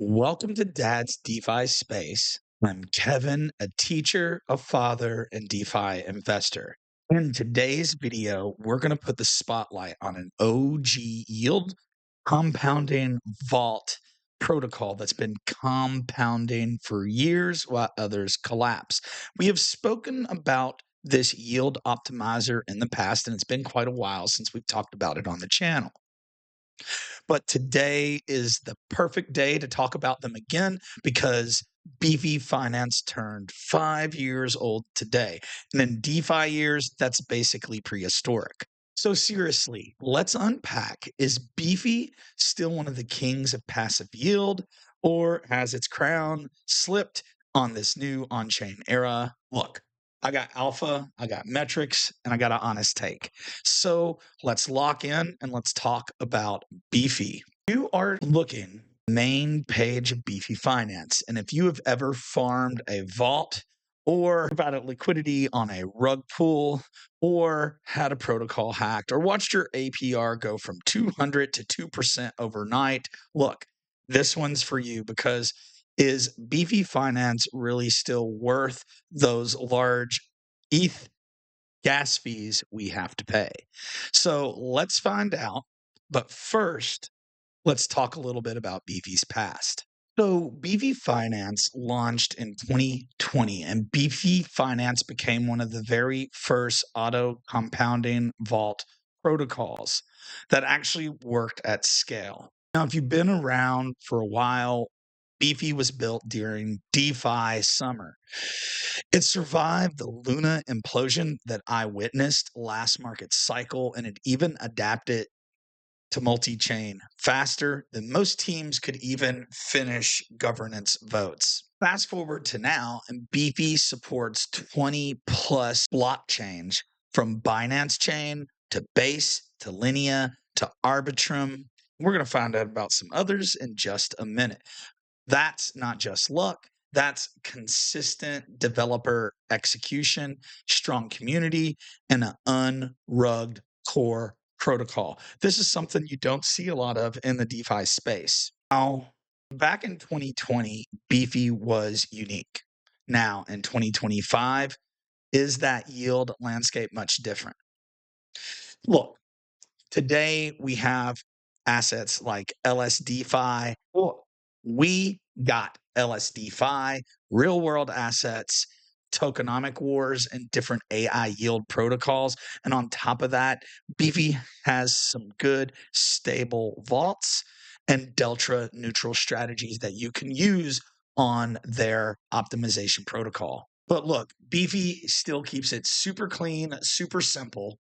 Welcome to Dad's DeFi Space. I'm Kevin, a teacher, a father, and DeFi investor. In today's video, we're going to put the spotlight on an OG yield compounding vault protocol that's been compounding for years while others collapse. We have spoken about this yield optimizer in the past, and it's been quite a while since we've talked about it on the channel. But today is the perfect day to talk about them again because Beefy Finance turned 5 years old today. And in DeFi years, that's basically prehistoric. So, seriously, let's unpack. Is Beefy still one of the kings of passive yield, or has its crown slipped on this new on chain era? Look, I got alpha, I got metrics, and I got an honest take. So let's lock in and let's talk about Beefy. You are looking main page of Beefy Finance. And if you have ever farmed a vault or provided liquidity on a rug pool or had a protocol hacked or watched your APR go from 200 to 2% overnight, look, this one's for you because is Beefy Finance really still worth those large ETH gas fees we have to pay? So let's find out. But first, let's talk a little bit about Beefy's past. So, Beefy Finance launched in 2020, and Beefy Finance became one of the very first auto compounding vault protocols that actually worked at scale. Now, if you've been around for a while, Beefy was built during DeFi summer. It survived the Luna implosion that I witnessed last market cycle, and it even adapted to multi-chain faster than most teams could even finish governance votes. Fast forward to now, and Beefy supports 20 plus blockchains from Binance Chain to Base to Linea to Arbitrum. We're going to find out about some others in just a minute. That's not just luck. That's consistent developer execution, strong community, and an unrugged core protocol. This is something you don't see a lot of in the DeFi space. Now, back in 2020, Beefy was unique. Now, in 2025, is that yield landscape much different? Look, today we have assets like LSDFi. Well, we got LSDFi, real world assets, tokenomic wars, and different AI yield protocols. And on top of that, Beefy has some good, stable vaults and delta neutral strategies that you can use on their optimization protocol. But look, Beefy still keeps it super clean, super simple.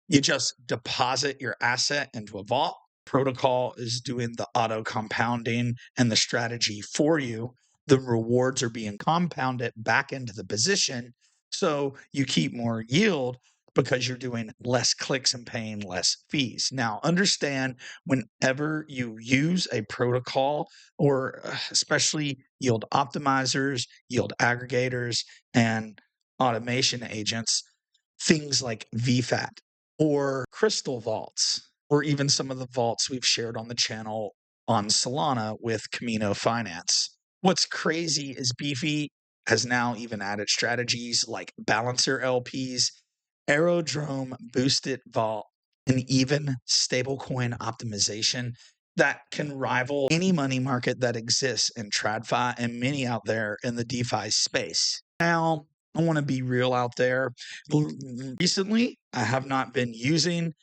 You just deposit your asset into a vault. Protocol is doing the auto compounding and the strategy for you. The rewards are being compounded back into the position. So you keep more yield because you're doing less clicks and paying less fees. Now, understand whenever you use a protocol or especially yield optimizers, yield aggregators, and automation agents, things like VFAT or crystal vaults, or even some of the vaults we've shared on the channel on Solana with Camino Finance. What's crazy is Beefy has now even added strategies like balancer LPs, AERODROME boosted vault, and even stablecoin optimization that can rival any money market that exists in TradFi and many out there in the DeFi space. Now, I want to be real out there. Recently, I have not been using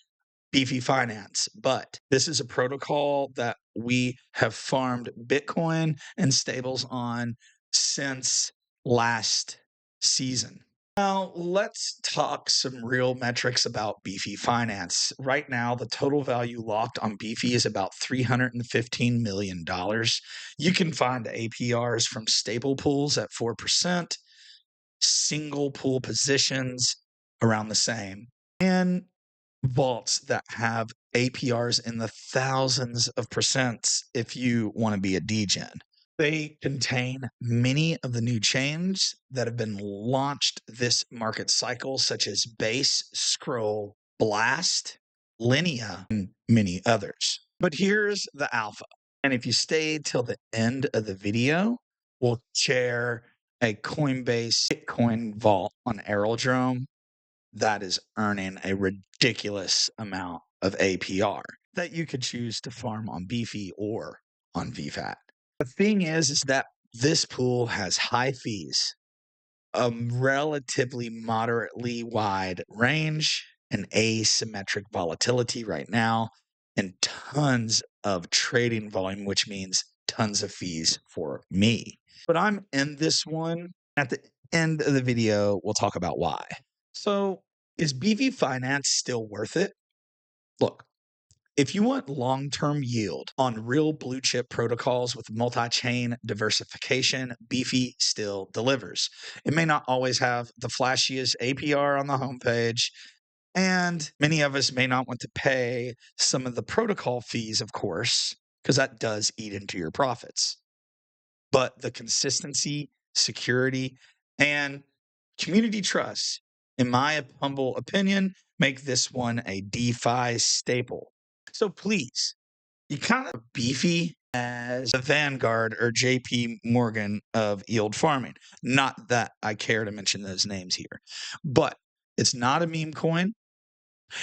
Beefy Finance, but this is a protocol that we have farmed Bitcoin and stables on since last season. Now, let's talk some real metrics about Beefy Finance. Right now, the total value locked on Beefy is about $315 million. You can find APRs from stable pools at 4%, single pool positions around the same, and vaults that have APRs in the thousands of percents if you want to be a degen. They contain many of the new chains that have been launched this market cycle, such as Base, Scroll, Blast, Linea, and many others. But here's the alpha. And if you stay till the end of the video, we'll share a Coinbase Bitcoin vault on AERODROME that is earning a ridiculous amount of APR that you could choose to farm on Beefy or on VFAT. The thing is that this pool has high fees, a relatively moderately wide range, and asymmetric volatility right now, and tons of trading volume, which means tons of fees for me. But I'm in this one. At the end of the video, we'll talk about why. So, is Beefy Finance still worth it? Look, if you want long-term yield on real blue chip protocols with multi-chain diversification, Beefy still delivers. It may not always have the flashiest APR on the homepage, and many of us may not want to pay some of the protocol fees, of course, because that does eat into your profits. But the consistency, security, and community trust, in my humble opinion, make this one a DeFi staple. So please, you kind of Beefy as the Vanguard or JP Morgan of yield farming. Not that I care to mention those names here, but it's not a meme coin.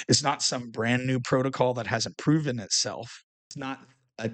It's not some brand new protocol that hasn't proven itself. It's not a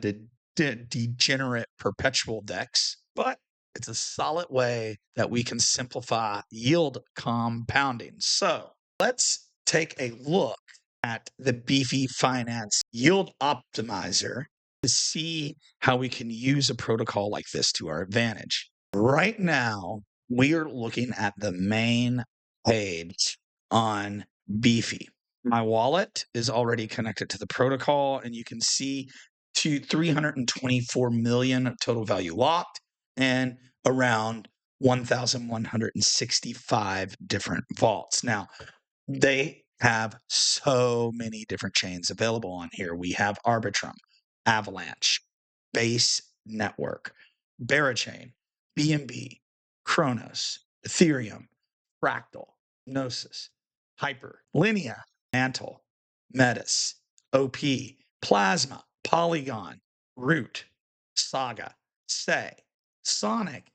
degenerate perpetual DEX, but it's a solid way that we can simplify yield compounding. So let's take a look at the Beefy Finance Yield Optimizer to see how we can use a protocol like this to our advantage. Right now, we are looking at the main page on Beefy. My wallet is already connected to the protocol, and you can see to 324 million total value locked and around 1,165 different vaults. Now, they have so many different chains available on here. We have Arbitrum, Avalanche, Base Network, Barachain, BNB, Kronos, Ethereum, Fractal, Gnosis, Hyper, Linea, Mantle, Metis, OP, Plasma, Polygon, Root, Saga, Say, Sonic,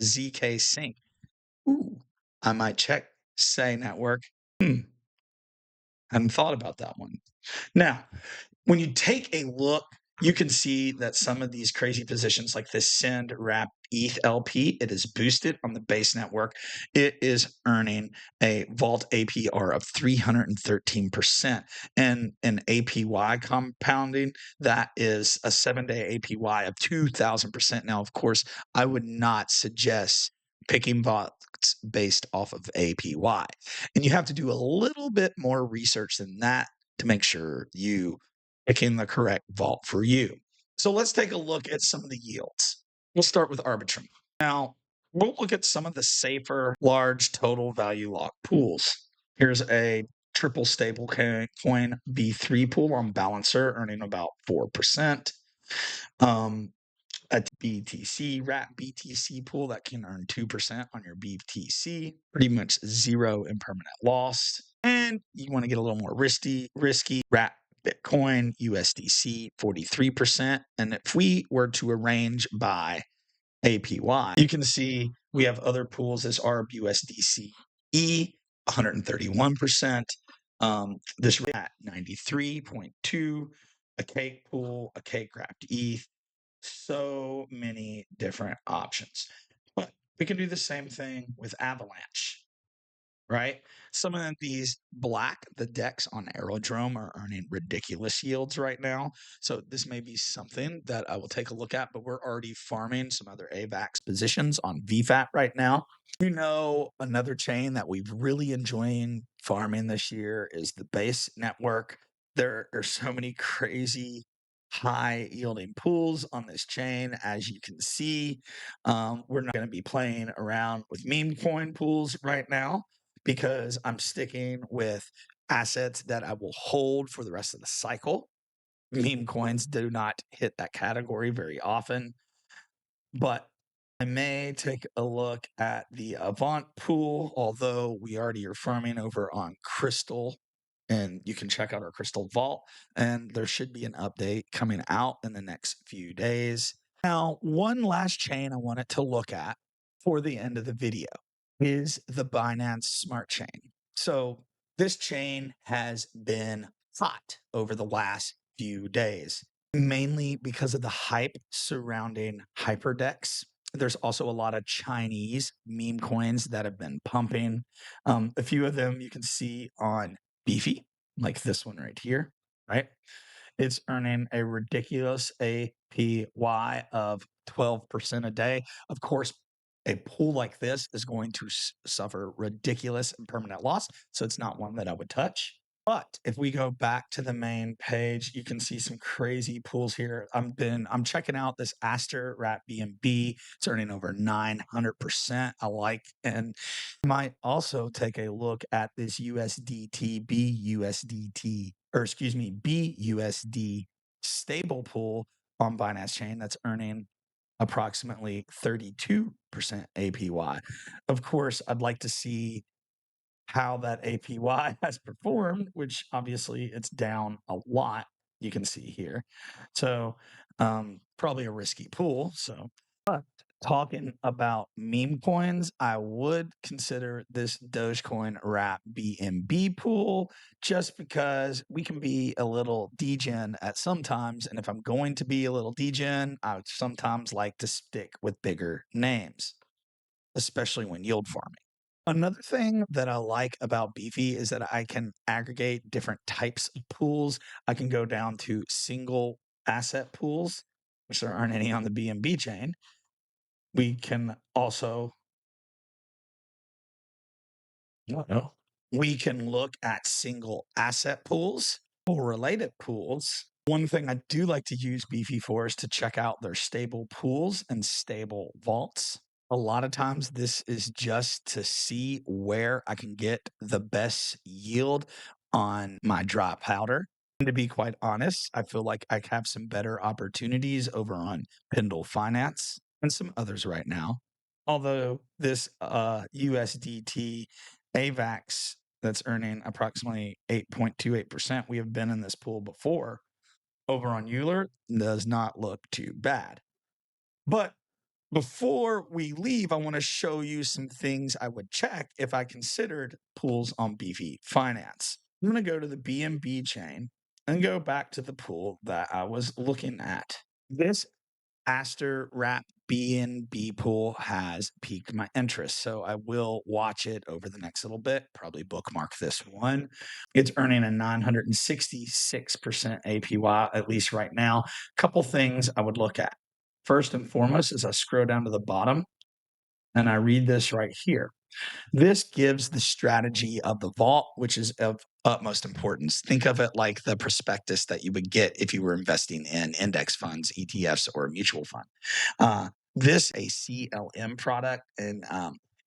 ZK Sync. Ooh, I might check Say Network. Hadn't thought about that one. Now, when you take a look, you can see that some of these crazy positions like this send wrap ETH LP, it is boosted on the base network. It is earning a vault APR of 313% and an APY compounding that is a 7-day APY of 2000%. Now, of course, I would not suggest picking vaults based off of APY. And you have to do a little bit more research than that to make sure you picking the correct vault for you. So let's take a look at some of the yields. We'll start with Arbitrum. Now, we'll look at some of the safer, large total value lock pools. Here's a triple stable coin B3 pool on Balancer, earning about 4%. A BTC, wrap BTC pool that can earn 2% on your BTC, pretty much zero impermanent loss. And you want to get a little more risky, wrap Bitcoin, USDC, 43%. And if we were to arrange by APY, you can see we have other pools as ARB USDC E, 131%. This at 93.2, a cake pool, a cake wrapped ETH, so many different options. But we can do the same thing with Avalanche, right? Some of these the decks on AERODROME are earning ridiculous yields right now. So this may be something that I will take a look at, but we're already farming some other AVAX positions on VFAT right now. You know, another chain that we've really enjoying farming this year is the Base Network. There are so many crazy high yielding pools on this chain, as you can see. We're not going to be playing around with meme coin pools right now because I'm sticking with assets that I will hold for the rest of the cycle. Meme coins do not hit that category very often, but I may take a look at the Avant pool, although we already are farming over on Crystal. and you can check out our crystal vault, and there should be an update coming out in the next few days. Now, one last chain I wanted to look at for the end of the video is the Binance Smart Chain. So this chain has been hot over the last few days, mainly because of the hype surrounding Hyperdex. There's also a lot of Chinese meme coins that have been pumping. A few of them you can see on Beefy, like this one right here, right? It's earning a ridiculous APY of 12% a day. Of course, a pool like this is going to suffer ridiculous and permanent loss. So it's not one that I would touch. But if we go back to the main page, you can see some crazy pools here. I'm checking out this ASTER Wrap BNB. It's earning over 900%. I like, and might also take a look at this USDT BUSDT, or excuse me, BUSD stable pool on Binance Chain that's earning approximately 32% APY. Of course, I'd like to see how that APY has performed, which obviously it's down a lot. You can see here. So probably a risky pool. So, but talking about meme coins, I would consider this Dogecoin Wrap BNB pool just because we can be a little degen at sometimes. And if I'm going to be a little degen, I would sometimes like to stick with bigger names, especially when yield farming. Another thing that I like about Beefy is that I can aggregate different types of pools. I can go down to single asset pools, which there aren't any on the BNB chain. We can also no. We can look at single asset pools or related pools. One thing I do like to use Beefy for is to check out their stable pools and stable vaults. A lot of times, this is just to see where I can get the best yield on my dry powder. And to be quite honest, I feel like I have some better opportunities over on Pendle Finance and some others right now. Although this USDT AVAX that's earning approximately 8.28%, we have been in this pool before over on Euler, does not look too bad. But before we leave, I want to show you some things I would check if I considered pools on Beefy Finance. I'm going to go to the BNB chain and go back to the pool that I was looking at. This Aster Wrap BNB pool has piqued my interest, so I will watch it over the next little bit, probably bookmark this one. It's earning a 966% APY, at least right now. Couple things I would look at. First and foremost, as I scroll down to the bottom and I read this right here, this gives the strategy of the vault, which is of utmost importance. Think of it like the prospectus that you would get if you were investing in index funds, ETFs, or a mutual fund. This a CLM product, and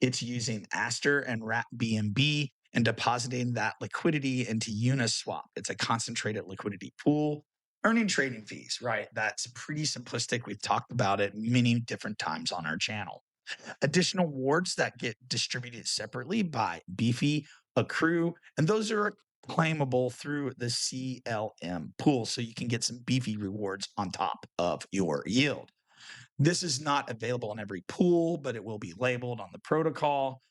it's using Aster and Wrap BNB and depositing that liquidity into Uniswap. It's a concentrated liquidity pool. Earning trading fees, right? That's pretty simplistic. We've talked about it many different times on our channel. Additional rewards that get distributed separately by Beefy accrue, and those are claimable through the CLM pool. So you can get some Beefy rewards on top of your yield. This is not available in every pool, but it will be labeled on the protocol.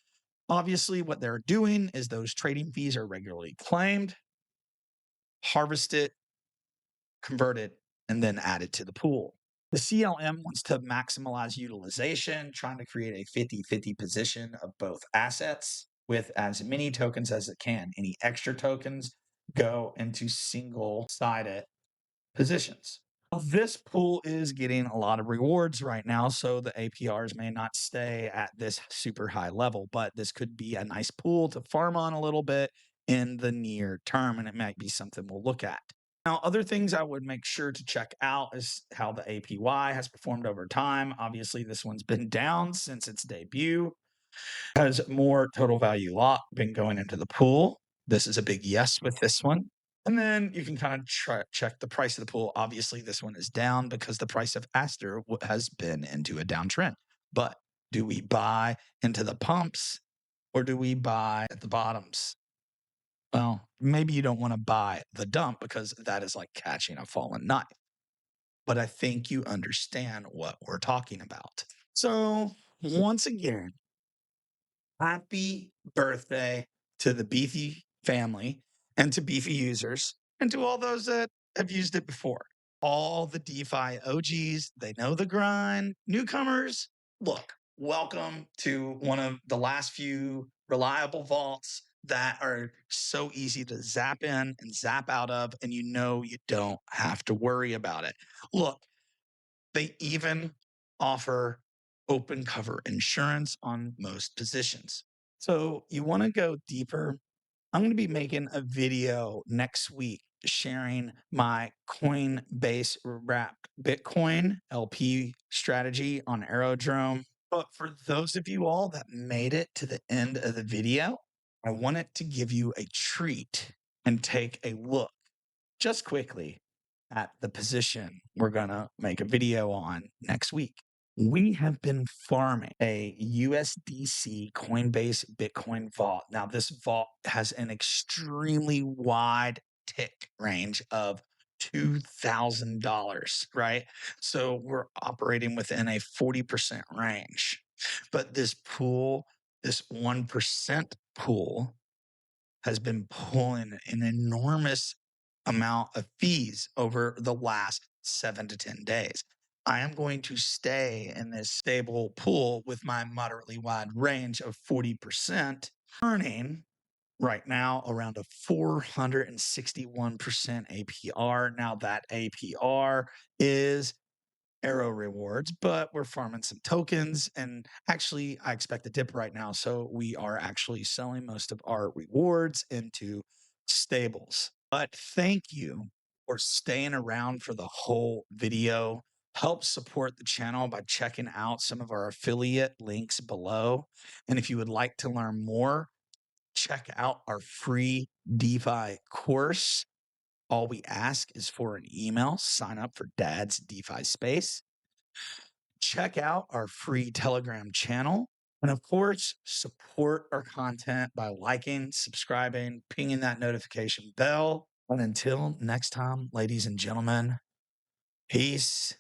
Obviously, what they're doing is those trading fees are regularly claimed, harvested, converted, and then added to the pool. The CLM wants to maximize utilization, trying to create a 50-50 position of both assets with as many tokens as it can. Any extra tokens go into single-sided positions. This pool is getting a lot of rewards right now, so the APRs may not stay at this super high level, but this could be a nice pool to farm on a little bit in the near term, and it might be something we'll look at. Now, other things I would make sure to check out is how the APY has performed over time. Obviously, this one's been down since its debut. Has more total value lock been going into the pool? This is a big yes with this one. And then you can kind of check the price of the pool. Obviously, this one is down because the price of Aster has been into a downtrend. But do we buy into the pumps or do we buy at the bottoms? Well, maybe you don't want to buy the dump because that is like catching a fallen knife. But I think you understand what we're talking about. So, once again, happy birthday to the Beefy family and to Beefy users and to all those that have used it before. All the DeFi OGs, they know the grind. Newcomers, look, welcome to one of the last few reliable vaults that are so easy to zap in and zap out of, and you know you don't have to worry about it. Look, they even offer open cover insurance on most positions. So you want to go deeper. I'm going to be making a video next week sharing my Coinbase wrapped Bitcoin LP strategy on AERODROME. But for those of you all that made it to the end of the video, I wanted to give you a treat and take a look just quickly at the position we're going to make a video on next week. We have been farming a USDC Coinbase Bitcoin vault. Now, this vault has an extremely wide tick range of $2,000, right? So we're operating within a 40% range. But this pool, this 1% pool, has been pulling an enormous amount of fees over the last 7 to 10 days. I am going to stay in this stable pool with my moderately wide range of 40%, earning right now around a 461% APR. Now, that APR is Arrow rewards, but we're farming some tokens. And actually, I expect a dip right now. So we are actually selling most of our rewards into stables. But thank you for staying around for the whole video. Help support the channel by checking out some of our affiliate links below. And if you would like to learn more, check out our free DeFi course. All we ask is for an email, sign up for Dad's DeFi Space. Check out our free Telegram channel. And of course, support our content by liking, subscribing, pinging that notification bell. And until next time, ladies and gentlemen, peace